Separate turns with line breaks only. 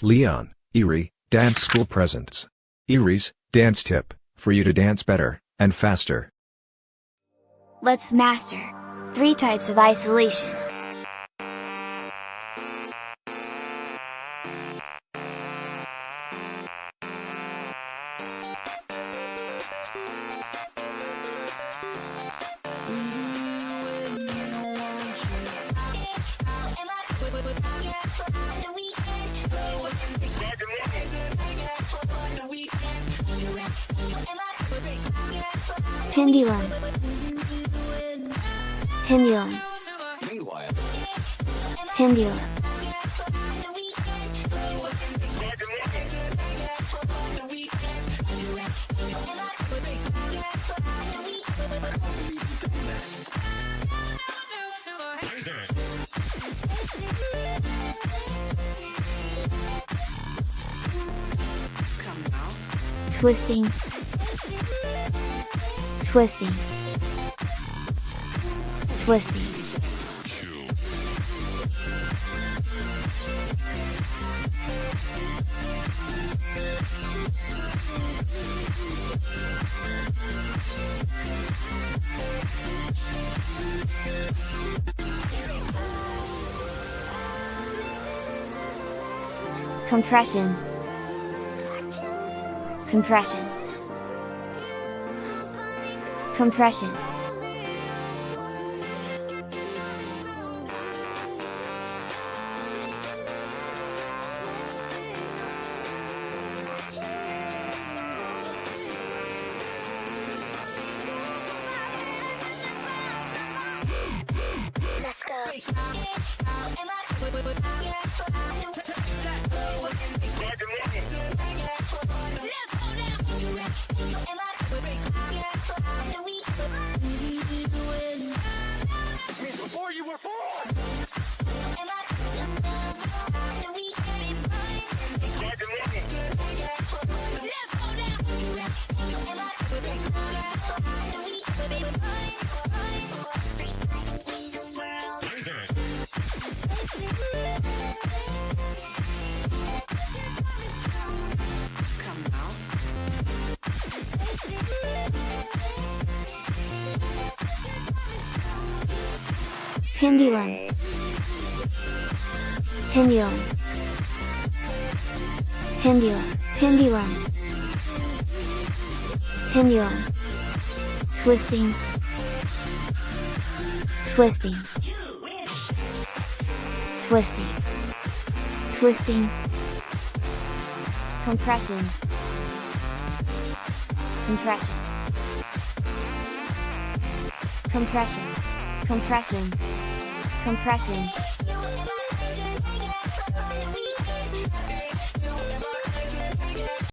Leon, Erie, Dance School presents Erie's Dance Tip, for you to dance better and faster.
Let's master 3 types of isolation. Pendulum. Pendulum. Pendulum. Twisting. Twisting. Twisting. Compression. Compression. Compression. Let's go.
Before you were born! Come now.
Pendulum. Pendulum. Pendulum. Pendulum. Pendulum. Twisting. Twisting. Twisting. Twisting. Compression. Compression. Compression. Compression. Compression.